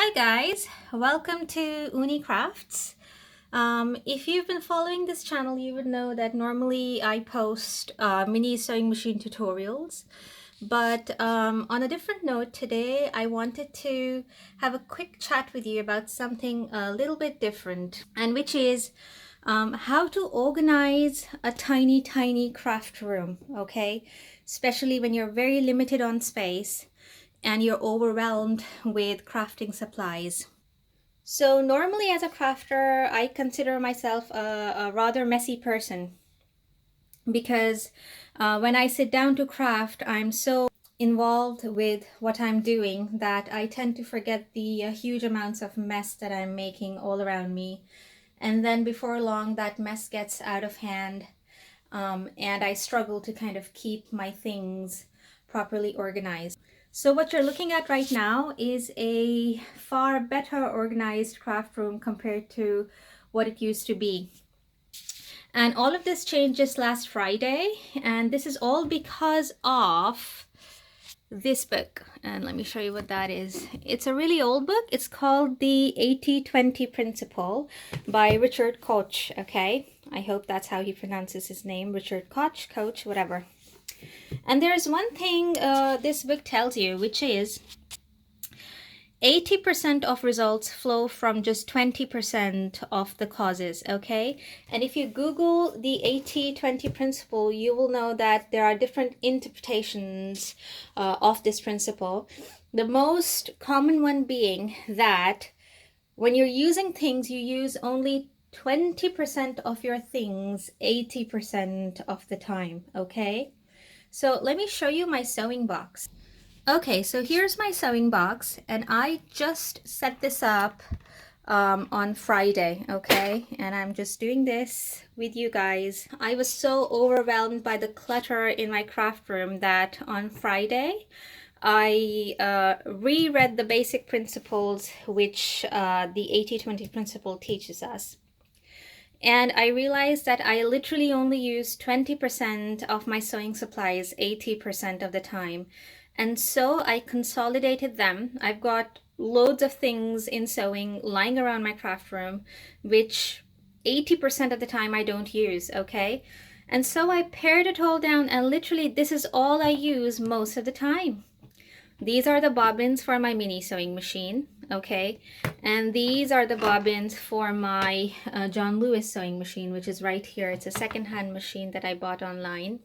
Hi guys, welcome to Ooni Crafts. If you've been following this channel, you would know that normally I post mini sewing machine tutorials. But on a different note, today I wanted to have a quick chat with you about something a little bit different, and which is how to organize a tiny craft room, okay? Especially when you're very limited on space and you're overwhelmed with crafting supplies. So normally as a crafter, I consider myself a rather messy person because when I sit down to craft, I'm so involved with what I'm doing that I tend to forget the huge amounts of mess that I'm making all around me. And then before long, that mess gets out of hand, and I struggle to kind of keep my things properly organized. So what you're looking at right now is a far better organized craft room compared to what it used to be. And all of this changed just last Friday, and this is all because of this book. And let me show you what that is. It's a really old book. It's called The 80-20 Principle by Richard Koch, okay? I hope that's how he pronounces his name, Richard Koch, Coach, whatever. And there's one thing this book tells you, which is 80% of results flow from just 20% of the causes, okay? And if you Google the 80-20 principle, you will know that there are different interpretations of this principle. The most common one being that when you're using things, you use only 20% of your things 80% of the time, okay? So let me show you my sewing box. Okay, so here's my sewing box, and I just set this up on Friday, okay? And I'm just doing this with you guys. I was so overwhelmed by the clutter in my craft room that on Friday, I reread the basic principles which the 80-20 principle teaches us. And I realized that I literally only use 20% of my sewing supplies 80% of the time. And so I consolidated them. I've got loads of things in sewing lying around my craft room, which 80% of the time I don't use, okay? And so I pared it all down, and literally this is all I use most of the time. These are the bobbins for my mini sewing machine, okay? And these are the bobbins for my John Lewis sewing machine, which is right here. It's a secondhand machine that I bought online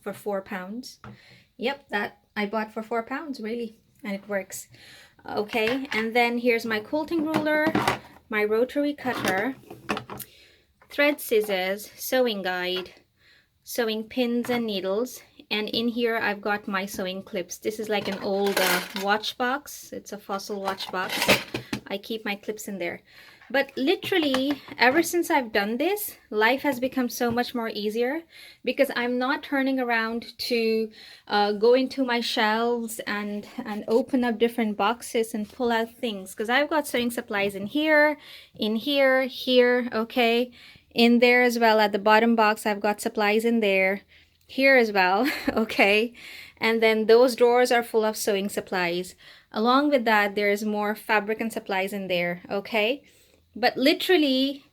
for £4. Yep, that I bought for £4, really, and it works. Okay, and then here's my quilting ruler, my rotary cutter, thread scissors, sewing guide, sewing pins and needles, and in here I've got my sewing clips. This is like an old watch box. It's a fossil watch box. I keep my clips in there. But literally, ever since I've done this, life has become so much more easier because I'm not turning around to go into my shelves and open up different boxes and pull out things, because I've got sewing supplies in here, here, okay? In there as well, at the bottom box, I've got supplies in there, here as well, okay? And then those drawers are full of sewing supplies. Along with that, there's more fabric and supplies in there, okay? But literally,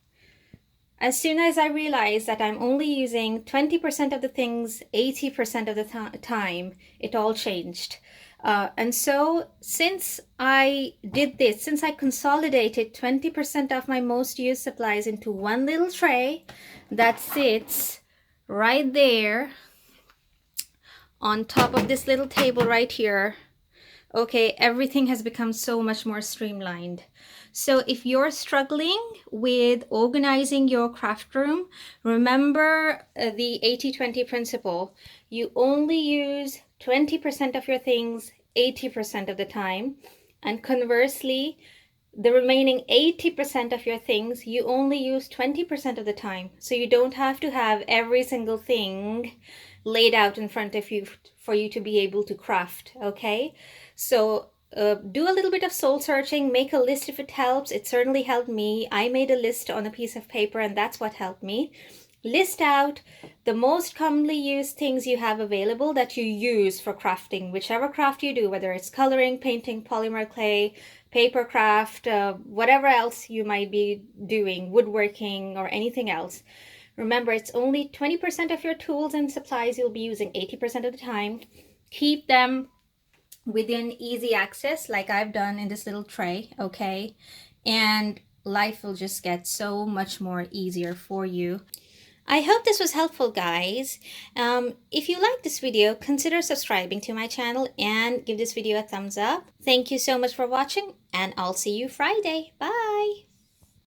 as soon as I realized that I'm only using 20% of the things 80% of the time, it all changed. And so since I did this, since I consolidated 20% of my most used supplies into one little tray that sits right there on top of this little table right here, okay, everything has become so much more streamlined. So if you're struggling with organizing your craft room, remember the 80-20 principle. You only use 20% of your things 80% of the time, and conversely, the remaining 80% of your things you only use 20% of the time. So you don't have to have every single thing laid out in front of you for you to be able to craft, okay? So do a little bit of soul searching, make a list if it helps. It certainly helped me. I made a list on a piece of paper, and that's what helped me. List out the most commonly used things you have available that you use for crafting, whichever craft you do, whether it's coloring, painting, polymer clay, paper craft, whatever else you might be doing, woodworking or anything else. Remember, it's only 20% of your tools and supplies you'll be using 80% of the time. Keep them within easy access like I've done in this little tray, okay? And life will just get so much more easier for you. I hope this was helpful, guys. If you like this video, consider subscribing to my channel and give this video a thumbs up. Thank you so much for watching, and I'll see you Friday. Bye!